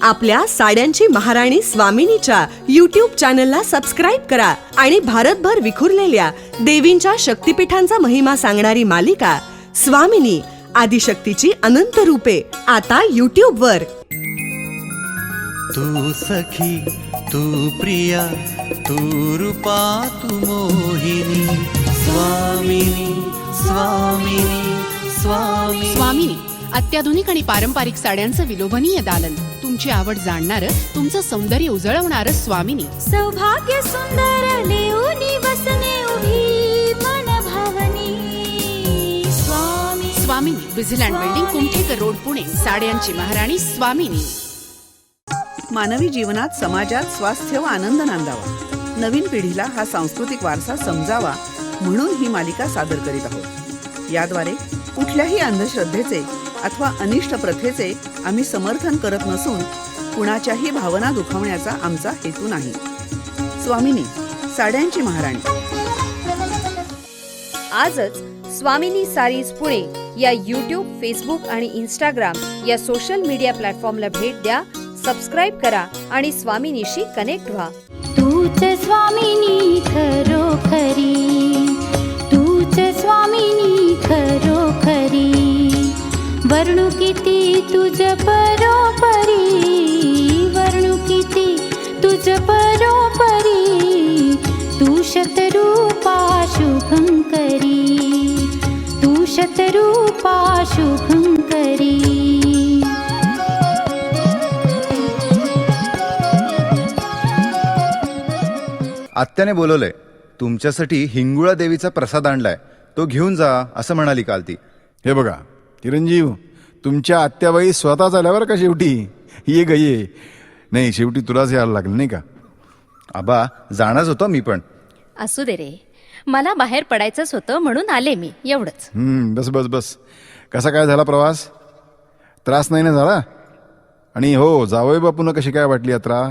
आपल्या साड्यांची महाराणी स्वामिनीच्या YouTube चॅनलला सबस्क्राईब करा आणि भारतभर विखुरलेल्या देवींच्या शक्तिपीठांचा महिमा सांगणारी मालिका स्वामिनी आदिशक्तीची अनंत रूपे आता YouTube वर. तू सखी, तू प्रिया, तू रूपा, तू मोहिनी. स्वामिनी स्वामिनी स्वामिनी. स्वामिनी अत्याधुनिक आणि पारंपरिक साड्यांचं विलोभनीय दालन, तुमची आवड जाणणारं, तुमचं सौंदर्य उजळवणारं स्वामिनी. सौभाग्य सुंदर लेऊनी वसने उभी मन भावनी. स्वामिनी विझिलँड बिल्डिंग, कुमठेकर रोड, पुणे. साड्यांची महाराणी स्वामिनी. मानवी जीवनात, समाजात स्वास्थ्य व आनंद नांदावा, नवीन पिढीला हा सांस्कृतिक वारसा समजावा म्हणून ही मालिका सादर करीत आहोत. याद्वारे कुठल्याही अंधश्रद्धेचे अथवा अनिष्ट प्रथेचे आम्ही समर्थन करत नसून कुणाच्याही भावना दुखावण्याचा आमचा हेतू नाही. स्वामिनी साड्यांची महाराणी. आजच स्वामिनी सारीज पुणे या YouTube, फेसबुक आणि इंस्टाग्राम या सोशल मीडिया प्लॅटफॉर्मला भेट द्या, सबस्क्राईब करा आणि स्वामिनीशी कनेक्ट व्हा. तूच स्वामिनी खरोखरी, तूच स्वामिनी खरोखरी. वर्णू किती तुझ परोपरी, वर्णू किती तुझ परोपरी. तू शतरूपा शुभंकरी, तू शतरूपा शुभंकरी. आत्याने बोलवलंय, तुमच्यासाठी हिंगुळा देवीचा प्रसाद आणलाय, तो घेऊन जा असं म्हणाली काल ती. हे बघा चिरंजीव, तुमच्या आत्याबाई स्वतःच आल्यावर का शेवटी ये गये. नाही, शेवटी तुलाच यायला लागलं नाही का. आबा जाणारच होतो मी पण. असू दे रे, मला बाहेर पडायचंच होतं म्हणून आले मी, एवढंच. बस बस बस. कसा काय झाला प्रवास? त्रास नाही ना झाला? आणि हो, जावई बापून कशी काय वाटली यात्रा?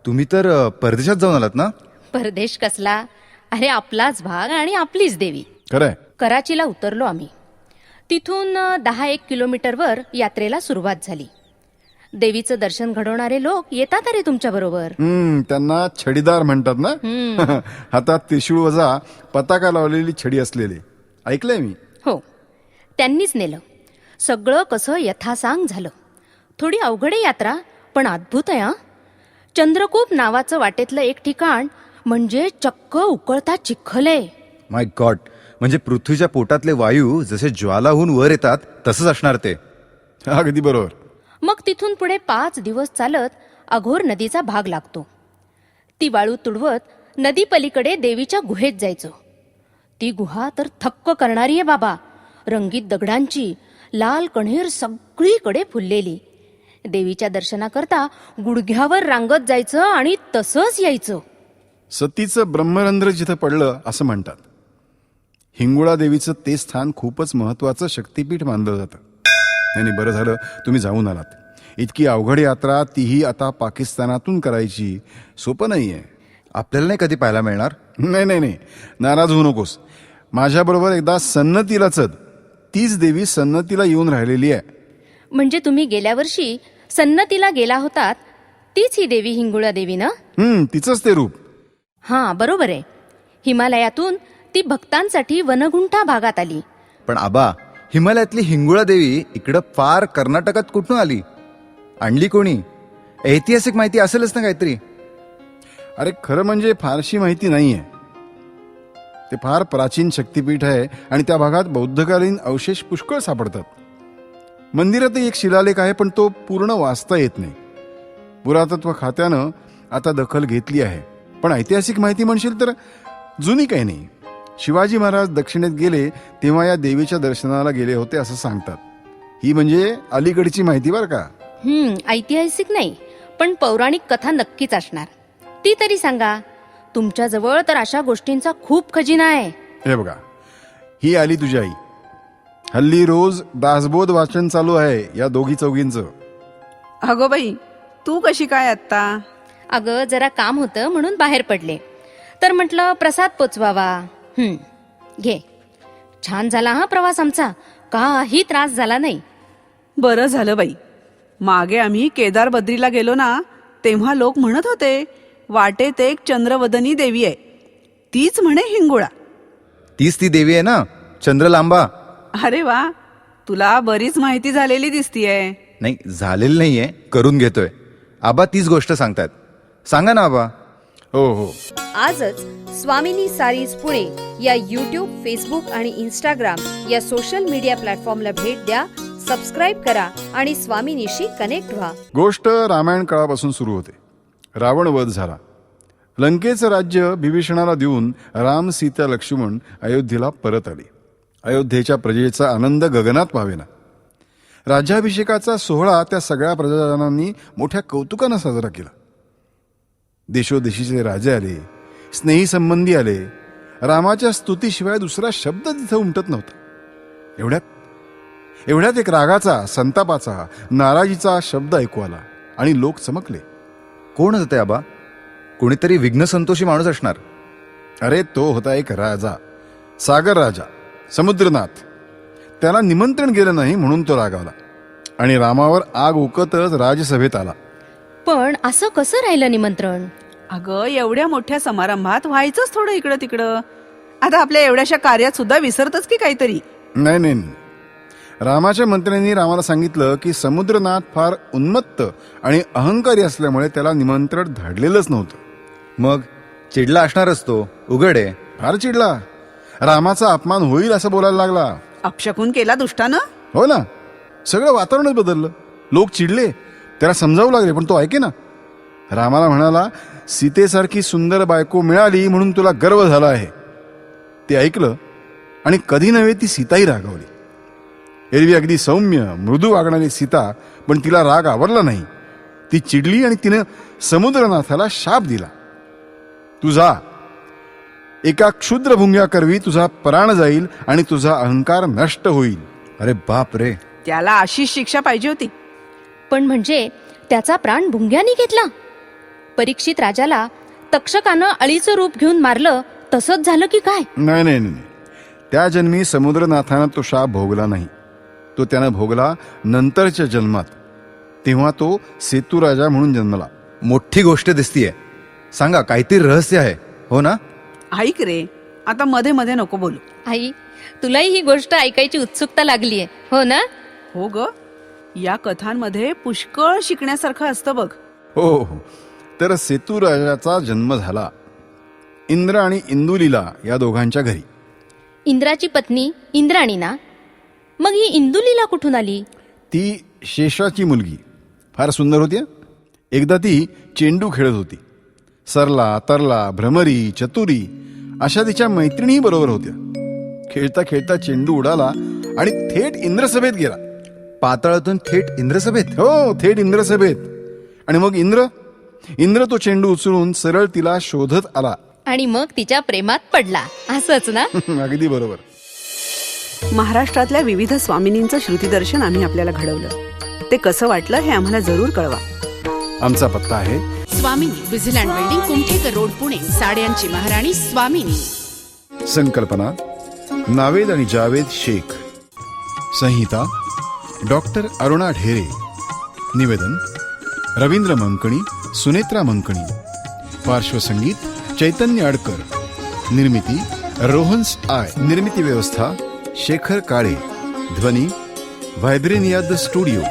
तुम्ही तर परदेशात जाऊन आलात ना? परदेश कसला, अरे आपलाच भाग आणि आपलीच देवी. खरंय. कराचीला उतरलो आम्ही. तिथून 10-1 किलोमीटरवर यात्रेला सुरुवात झाली. देवीचं दर्शन घडवणारे लोक येतात रे तुमच्या बरोबर. त्यांना छडीदार म्हणतात ना. हातात त्रिशूळ वजा पताका लावलेली छडी असलेले, ऐकलंय मी. हो, त्यांनीच नेलं. सगळं कसं यथासांग झालं. थोडी अवघड आहे यात्रा, पण अद्भुत आहे. चंद्रकूप नावाचं वाटेतलं एक ठिकाण म्हणजे चक्क उकळता चिखल आहे. माय गॉड, म्हणजे पृथ्वीच्या पोटातले वायू जसे ज्वालाहून वर येतात तसंच असणार ते. अगदी बरोबर. मग तिथून पुढे 5 दिवस चालत अघोर नदीचा भाग लागतो. ती वाळू तुडवत नदी पलीकडे देवीच्या गुहेत जायचो. ती गुहा तर थक्क करणारी आहे बाबा. रंगीत दगडांची, लाल कण्हेर सगळीकडे फुललेली. देवीच्या दर्शनाकरता गुडघ्यावर रांगत जायचं आणि तसंच यायचं. सतीचं ब्रह्मरंध्र जिथं पडलं असं म्हणतात. हिंगुळा देवीचं ते स्थान खूपच महत्वाचं शक्तिपीठ मानलं जातं. नाही, बरं झालं तुम्ही जाऊन आलात. इतकी अवघड यात्रा, तीही आता पाकिस्तानातून करायची, सोपं नाहीये. आपल्याला नाही कधी पाहायला मिळणार. नाही, नाराज होऊ नकोस. माझ्याबरोबर एकदा सन्नतीला चल. तीच देवी सन्नतीला येऊन राहिलेली आहे. म्हणजे तुम्ही गेल्या वर्षी सन्नतीला गेला होतात, तीच ही देवी हिंगुळा देवी ना? तिचंच ते रूप. हां, बरोबर आहे. हिमालयातून ती भक्तांसाठी वनगुंठा भागात आली. पण आबा, हिमालयातली हिंगुळा देवी इकडं फार कर्नाटकात कुठून आली? आणली कोणी? ऐतिहासिक माहिती असेलच ना काहीतरी. अरे खरं म्हणजे फारशी माहिती नाहीये. ते फार प्राचीन शक्तिपीठ आहे आणि त्या भागात बौद्धकालीन अवशेष पुष्कळ सापडतात. मंदिरातही एक शिलालेख आहे, पण तो पूर्ण वाचता येत नाही. पुरातत्व खात्यानं आता दखल घेतली आहे. पण ऐतिहासिक माहिती म्हणशील तर जुनी काही नाही. शिवाजी महाराज दक्षिणेत गेले तेव्हा या देवीच्या दर्शनाला गेले होते असं सांगतात. ही म्हणजे अलीकडची माहिती बरं का. ऐतिहासिक नाही, पण पौराणिक कथा नक्कीच असणार. ती तरी सांगा. तुमच्याजवळ तर अशा गोष्टींचा खूप खजिना आहे. हे बघा, ही आली तुझी आई. हल्ली रोज दासबोध वाचन चालू आहे या दोघी चौघींचं. अगो बाई, तू कशी काय आत्ता? अगं जरा काम होतं म्हणून बाहेर पडले, तर म्हटलं प्रसाद पोचवावा. घे. छान झाला हा प्रवास आमचा, काही त्रास झाला नाही. बरं झालं बाई. मागे आम्ही केदार बद्रीला गेलो ना, तेव्हा लोक म्हणत होते वाटेत एक चंद्रवदनी देवी आहे, तीच म्हणे हिंगोळा. तीच ती देवी आहे ना, चंद्रलांबा? अरे वा, तुला बरीच माहिती झालेली दिसतीये. नाही, झालेलं नाहीये, करून घेतोय. आबा तीच गोष्ट सांगतात. सांगा ना आबा. हो हो. आजच स्वामिनी सारीज पुणे या यूट्यूब, फेसबुक आणि इंस्टाग्राम या सोशल मीडिया प्लॅटफॉर्मला भेट द्या, सबस्क्राईब करा आणि स्वामिनीशी कनेक्ट व्हा. गोष्ट रामायण काळापासून सुरू होते. रावण वध झाला. लंकेचं राज्य बिभीषणाला देऊन राम, सीता, लक्ष्मण अयोध्येला परत आले. अयोध्येच्या प्रजेचा आनंद गगनात पावेना. राज्याभिषेकाचा सोहळा त्या सगळ्या प्रजाजनांनी मोठ्या कौतुकानं साजरा केला. देशोदेशीचे राजे आले, स्नेही संबंधी आले. रामाच्या स्तुतीशिवाय दुसरा शब्द तिथं उमटत नव्हता. एवढ्यात एक रागाचा, संतापाचा, नाराजीचा शब्द ऐकू आला आणि लोक चमकले. कोण होते आबा? कोणीतरी विघ्न संतोषी माणूस असणार. अरे तो होता एक राजा, सागर राजा, समुद्रनाथ. त्याला निमंत्रण गेलं नाही म्हणून तो रागावला आणि रामावर आग उकतच राजसभेत आला. पण असं कसं राहिलं निमंत्रण? अगं, एवढ्या मोठ्या समारंभात व्हायचंच थोडं इकडं तिकडं. आता आपल्या एवढ्याशा कार्यात सुद्धा विसरतच की काहीतरी. नाही नाही नाही. रामाच्या मंत्र्यांनी रामाला सांगितलं की समुद्रनाथ फार उन्मत्त आणि अहंकारी असल्यामुळे त्याला निमंत्रण धाडलेलंच नव्हतं. मग चिडला असणारच तो, उघड आहे. फार चिडला. रामाचा अपमान होईल असं बोलायला लागला. अपशकुन केला दुष्टानं. हो ना, सगळं वातावरणच बदललं. लोक चिडले, त्याला समजावू लागले, पण तो ऐके ना. रामाला म्हणाला, सीतेसारखी सुंदर बायको मिळाली म्हणून तुला गर्व झाला आहे. ते ऐकलं आणि कधी नव्हे ती सीताही रागावली. एरवी अगदी सौम्य मृदू वागणारी सीता, पण तिला राग आवरला नाही. ती चिडली आणि तिनं समुद्रनाथाला शाप दिला, तू जा, एका क्षुद्र भुंग्याकरवी तुझा प्राण जाईल आणि तुझा अहंकार नष्ट होईल. अरे बाप रे. त्याला अशीच शिक्षा पाहिजे होती. पण म्हणजे त्याचा प्राण भुंग्याने घेतला? परीक्षित राजाला तक्षकानं अळीचं रूप घेऊन मारलं तसंच झालं की काय? नाही नाही नाही. त्या जन्मी समुद्रनाथानं तो शाप भोगला नाही. तो त्यानं भोगला नंतरच्या जन्मात. तेव्हा तो सेतू राजा म्हणून जन्मला. मोठी गोष्ट दिसतीये. सांगा, काहीतरी रहस्य आहे, हो ना? ऐक रे, आता मध्ये मध्ये नको बोलू. आई, तुलाही ही गोष्ट ऐकायची उत्सुकता लागलीये, हो ना? हो ग, या कथांमध्ये पुष्कळ शिकण्यासारखं असतं बघ. हो हो. तर सेतू राजाचा जन्म झाला इंद्र आणि इंदुलीला या दोघांच्या घरी. इंद्राची पत्नी इंद्राणी ना? मग ही इंदुलीला कुठून आली? ती शेषाची मुलगी. फार सुंदर होती. एकदा ती चेंडू खेळत होती. सरला, तरला, भ्रमरी, चतुरी अशा तिच्या मैत्रिणी बरोबर होत्या. खेळता खेळता चेंडू उडाला आणि थेट इंद्रसभेत गेला. पाताळातून थेट इंद्रसभेत? हो, थेट इंद्रसभेत. आणि मग इंद्र तो चेंडू उचलून सरळ तिला शोधत आला आणि मग तिच्या प्रेमात पडला, असंच ना? अगदी बरोबर. महाराष्ट्रातल्या विविध स्वामिनींचं श्रुतीदर्शन आम्ही आपल्याला घडवलं. ते कसं वाटलं हे आम्हाला जरूर कळवा. आमचा पत्ता आहे स्वामिनी, विझिलँड बिल्डिंग, कुमठेकर रोड, पुणे. साड्यांची महाराणी स्वामिनी. संकल्पना नावेद आणि जावेद शेख. संहिता डॉक्टर अरुणा ढेरे. निवेदन रवींद्र मंकणी, सुनेत्रा मंकणी. पार्श्वसंगीत चैतन्य अडकर. निर्मिती रोहन्स आय. निर्मिती व्यवस्था शेखर काळे. ध्वनी व्हायब्रेनिया द स्टुडिओ.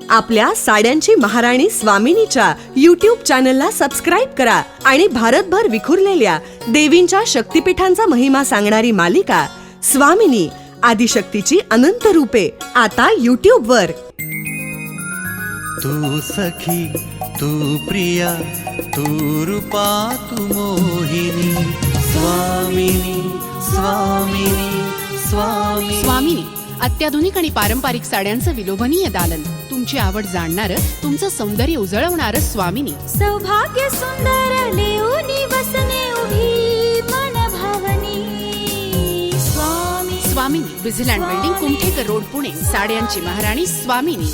आपल्या साड्यांची महाराणी स्वामिनीच्या यूट्यूब चॅनलला सबस्क्राईब करा आणि भारतभर विखुरलेल्या देवींच्या शक्तिपीठांचा महिमा सांगणारी मालिका स्वामिनी, आदिशक्तीची अनंत रूपे, आता यूट्यूब वर. तू सखी, तू प्रिया, तू रूपा, तू मोहिनी. स्वामिनी, स्वामिनी, स्वामिनी. स्वामिनी, अत्याधुनिक आणि पारंपरिक साड्यांचं विलोभनीय दालन. तुमची आवड जाणणारं, तुमचं सौंदर्य उजळवणारं स्वामिनी. सौभाग्य सुंदर लेऊनी बसने उभी मन भावनी. स्वामी. स्वामिनी, विझिलँड बिल्डिंग, कुमठेकर रोड, पुणे. साड्यांची महाराणी स्वामिनी.